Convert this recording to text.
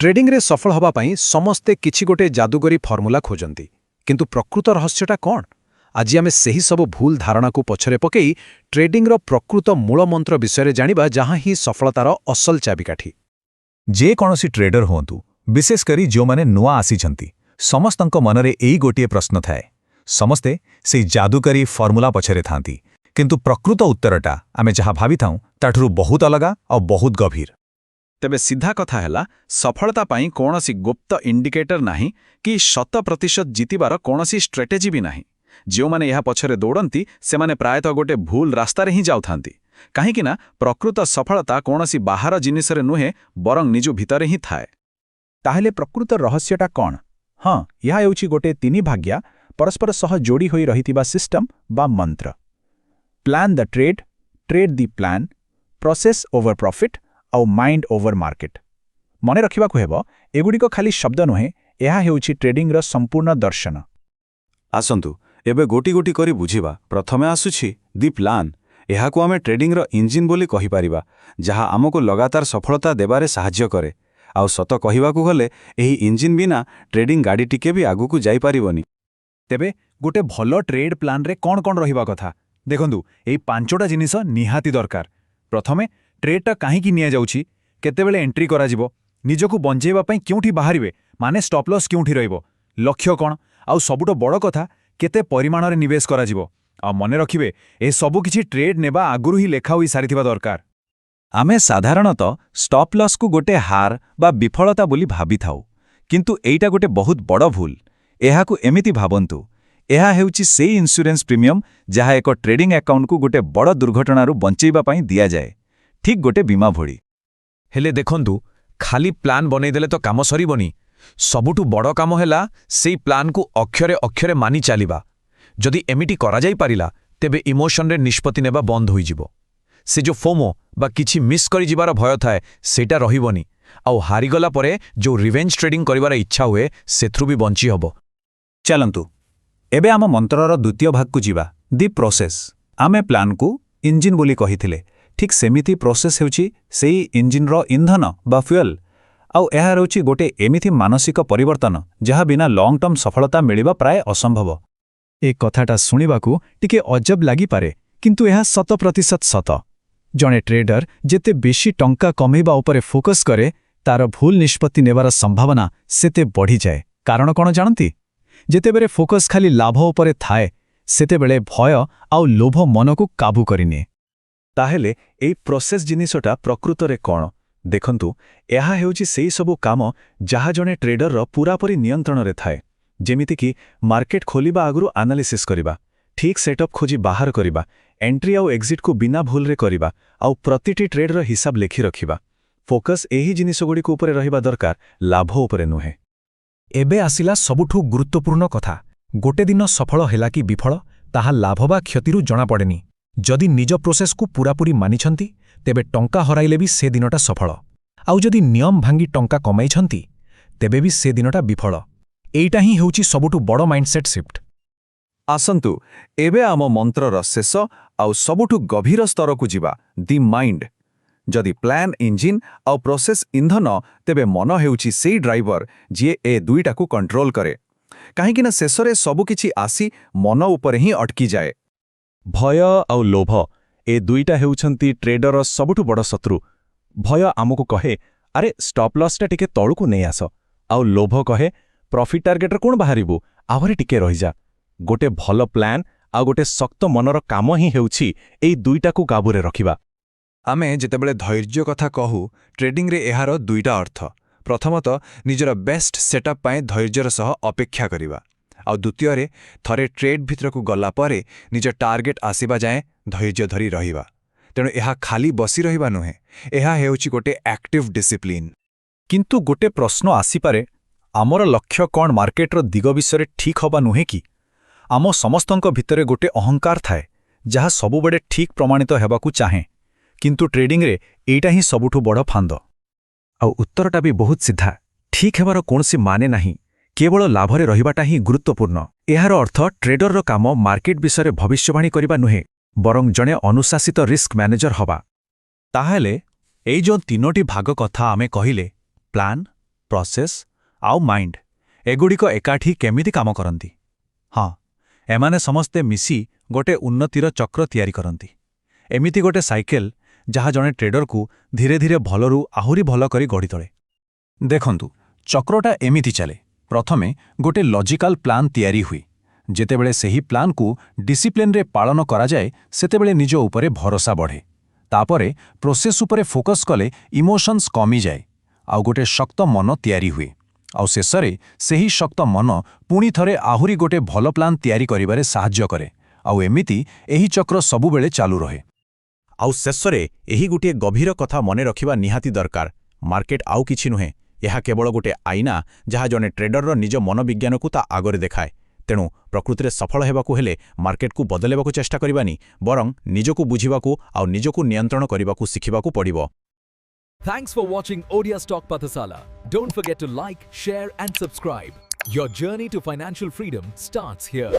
Trading रे सफल हवा पाई समस्ते किछि गोटे जादूगरी फर्मुला खोजंती किंतु प्रकृत रहस्यटा कौन? आज आमे सेही सब भूल धारणा को पछरे पकई ट्रेडिंग रो प्रकृत मूल मंत्र विषय रे जानिबा जहां ही सफलतार असल चाबिकाठी। जे कौनसी ट्रेडर होंतु विशेष करी जो माने नुआ आसीछंती समस्तंक मनरे एई गोटिए प्रश्न थाए। समस्ते से जादूकरी फर्मुला पछरे थांती किंतु प्रकृत उत्तरटा आमे जहाँ भावी थाऊं ताठुरु बहुत अलगा और बहुत गभीर। तेबे सीधा कथा हैला सफलता पाई कौनसी गुप्त इंडिकेटर नाही कि 100% जीतिबार कौनसी स्ट्रेटेजी भी नाही। जो माने यह पछरे दौड़ंती से माने प्रायतः गोटे भूल रास्ता रे ही जाउथांती। काहेकि ना प्रकृत सफलता कौनसी बाहर जिनिसरे नुहे बरं निज भितरे ही थाए। ताहेले प्रकृत रहस्यटा कौन? हाँ, यह हेउछि गोटे तीनि भाग्या परस्पर सह जोड़ी होई रहितिबा सिस्टम बा मंत्र। Plan the trade, trade the plan, process over profit और माइंड ओवर मार्केट। मने रखिबाकु हेबो एगुडिको खाली शब्द नुहे, यह हेउछि ट्रेडिंग रो संपूर्ण दर्शन। आसंतु एबे गोटी गोटी करी बुझिबा। प्रथमे आसुछि दि प्लान। एहाकु आमे ट्रेडिंग रो इंजिन बोली कहि पारिबा, जहा आमको लगातार सफलता देबारे साहाय्य करे। आउ सत कहिबाकु गले एही इंजिन बिना ट्रेडिंग गाड़ी टिके भी आगुकु जाई पारिबोनी। तेबे गोटे भलो ट्रेड प्लान रे कोन कोन रहिबा कथा देखंतु, एई पांचोटा जिनिस निहाती दरकार। प्रथमे ट्रेडटा काहेकि निया जाउछि, केतेबेले एंट्री करा जिवो, निजकु बंजेबा पई क्योंठी बाहरिबे माने स्टॉप लॉस क्योंठी रहिबो, लक्ष्य कोन, आउ सबुटो बड़ कथा केते परिमाण रे निवेश करा जिवो। आ मने रखिबे ए सबु किछि ट्रेड नेबा आगुरु ही लेखा होई सारिथिबा दरकार। आमे साधारणतः स्टॉप लॉस को गोटे हार बा विफलता बोली भाबी थाउ, किंतु एइटा गोटे बहुत बड़ भूल। एहाकु एमिति भाबंतु, एहा हेउछि सेई इंश्योरेंस प्रीमियम जहा एक ट्रेडिंग अकाउंट को गोटे बड़ दुर्घटनारू बंचेइबा पई दिया जाए, ठीक गोटे बीमा भोड़ी। हेले देखंतु, खाली प्लान बनै देले तो काम सरीबनी। सबुठु बड़ काम हैला सेई प्लान को अक्षरे अक्षरे मानि चालिबा। जदि एमिटी करा जाई पारिला तेबे इमोशन रे निष्पत्ति नेबा बंद होई जिवो। से जो फोमो बा किछि मिस करि जिबार भय थाए सेटा रहिबनी। आउ हारिगला परे जो रिवेंज ट्रेडिंग करिवार इच्छा हुए सेथ्रु भी बंची हबो। चलंतु एबे आम मंत्रर द्वितीय भाग को जीवा, दि प्रोसेस। आमे प्लान को इंजिन बोली कहिथिले, ठीक सेमिति प्रोसेस हेउछि सेई इंजिन रो इंधन बा फ्यूएल। आउ एहा रहउछि गोटे एमिथि मानसिक परिवर्तन जहा बिना लॉन्ग टर्म सफलता मिलिबा प्राय असंभव। ए कथाटा सुनिबाकू टिके अजब लागि पारे, किंतु एहा 100% सत। जणे ट्रेडर जेते बेशी टंका कमेबा उपरे फोकस करे तार भूल निष्पत्ति नेबार संभावना सेते बढ़ी जाए। कारण कोन जानती? जेतेबेले फोकस खाली लाभ उपरे थाए सेतेबेले भय आउ लोभ मनकु काबू करिने। ताहेले एई प्रोसेस जिनिसटा प्रकृतरे कोन? देखंतु, एहा हेउछि सेई सबु काम जहा जणे ट्रेडर रो पूरापरी नियंत्रण रे थाए। जेमिति कि मार्केट खोलिबा आगुरु एनालिसिस करिबा, ठीक सेटअप खोजी बाहर करिबा, एंट्री आउ एग्जिट को बिना भूल रे करिबा, आउ प्रतिटी ट्रेड रो हिसाब लेखि रखिबा। फोकस एही जिनिसगुडी को उपरे रहिबा दरकार, लाभ उपरे नुहे। एबे आसिला सबुठु गुरुत्वपूर्ण कथा। गोटे दिन सफल हेला कि विफल ताहा लाभ बा क्षतिरु जणा पड़ेनी। जदि निज प्रोसेस को पूरापूरी मानिछंती तेबे टंका हराइले भी से दिनटा सफल। आउ जदि नियम भांगी टंका कमाइछंती तेबे भी से दिनटा विफल। एइटा ही हेउछि सबुठु बड़ माइंडसेट शिफ्ट। आसंतु एबे आम मंत्रर शेष आउ सबुठु गभीर स्तर को जीवा, दि माइंड। जदि प्लान इंजिन आउ प्रोसेस इंधन, तेबे मन हेउछि सेई ड्राइवर जे ए दुईटा को कंट्रोल करे। काहेकि ना शेषरे सबु किछि आसी मन उपरे ही अटकी जाए। भय आउ लोभ ए दुईटा हेउछंती ट्रेडर सबुठु बड़ शत्रु। भय आमको कहे अरे स्टॉप लॉसटा टिके तळुकु नै आस, आउ लोभ कहे प्रॉफिट टार्गेटर कोन बाहरिबु, आवरे टिके रहि जा। गोटे भलो प्लान आ गोटे शक्त मनर काम ही हेउछि एई दुईटा को काबूरे रखिबा। आमे जेतेबेले धैर्य कथा कहू, ट्रेडिंग रे एहार दुईटा अर्थ। प्रथमतः निजर बेस्ट सेटअप पाए धैर्यर सह अपेक्षा करिबा, आउ द्वितीय रे थरे ट्रेड भितर को गला परे निज टार्गेट आसीबा जाए धैर्य धरी रहिबा। तेणु एहा खाली बसी रहिबा नुहे, एहा हेउछि गोटे एक्टिव डिसिप्लिन। किंतु गोटे प्रश्न आसी पारे, आमर लक्ष्य कोन मार्केटर दिग विषय ठीक हबा नुहे कि? आम समस्तंक भितरे गोटे अहंकार थाए जहा सबुबेडे ठीक प्रमाणित हेबाकू चाहे, किंतु ट्रेडिंग रे एइटा ही सबुठु बड़ फांद। आउ उत्तरटा भी बहुत सीधा, ठीक हेबार कोनसी माने नाही, केवल लाभरे रहिबाटा ही गुरुत्वपूर्ण। एहार अर्थ ट्रेडर रो काम मार्केट विषय भविष्यवाणी करिबा नुहे, बरं जणे अनुशासित रिस्क मैनेजर हबा। ताहेले एई जो तीनोटी भाग कथा आमे कहिले, प्लान, ପ୍ରୋସେସ୍ ଆଉ ମାଇଣ୍ଡ ଏଗୁଡ଼ିକ ଏକାଠି କେମିତି କାମ କରନ୍ତି ହଁ ଏମାନେ ସମସ୍ତେ ମିଶି ଗୋଟେ ଉନ୍ନତିର ଚକ୍ର ତିଆରି କରନ୍ତି ଏମିତି ଗୋଟେ ସାଇକେଲ ଯାହା ଜଣେ ଟ୍ରେଡରକୁ ଧୀରେ ଧୀରେ ଭଲରୁ ଆହୁରି ଭଲ କରି ଗଢ଼ିତୋଳେ ଦେଖନ୍ତୁ ଚକ୍ରଟା ଏମିତି ଚାଲେ ପ୍ରଥମେ ଗୋଟେ ଲଜିକାଲ ପ୍ଲାନ୍ ତିଆରି ହୁଏ ଯେତେବେଳେ ସେହି ପ୍ଲାନ୍କୁ ଡିସିପ୍ଲିନରେ ପାଳନ କରାଯାଏ ସେତେବେଳେ ନିଜ ଉପରେ ଭରସା ବଢ଼େ ତାପରେ ପ୍ରୋସେସ୍ ଉପରେ ଫୋକସ୍ କଲେ ଇମୋସନ୍ସ କମିଯାଏ ଆଉ ଗୋଟେ ଶକ୍ତ ମନ ତିଆରି ହୁଏ ଆଉ ଶେଷରେ ସେହି ଶକ୍ତ ମନ ପୁଣି ଥରେ ଆହୁରି ଗୋଟେ ଭଲ ପ୍ଲାନ୍ ତିଆରି କରିବାରେ ସାହାଯ୍ୟ କରେ ଆଉ ଏମିତି ଏହି ଚକ୍ର ସବୁବେଳେ ଚାଲୁ ରହେ ଆଉ ଶେଷରେ ଏହି ଗୋଟିଏ ଗଭୀର କଥା ମନେ ରଖିବା ନିହାତି ଦରକାର ମାର୍କେଟ ଆଉ କିଛି ନୁହେଁ ଏହା କେବଳ ଗୋଟେ ଆଇନା ଯାହା ଜଣେ ଟ୍ରେଡରର ନିଜ ମନୋବିଜ୍ଞାନକୁ ତା ଆଗରେ ଦେଖାଏ ତେଣୁ ପ୍ରକୃତିରେ ସଫଳ ହେବାକୁ ହେଲେ ମାର୍କେଟକୁ ବଦଳାଇବାକୁ ଚେଷ୍ଟା କରିବାନି ବରଂ ନିଜକୁ ବୁଝିବାକୁ ଆଉ ନିଜକୁ ନିୟନ୍ତ୍ରଣ କରିବାକୁ ଶିଖିବାକୁ ପଡ଼ିବ Thanks for watching Odia Stock Pathasala. Don't forget to like, share and subscribe. Your journey to financial freedom starts here.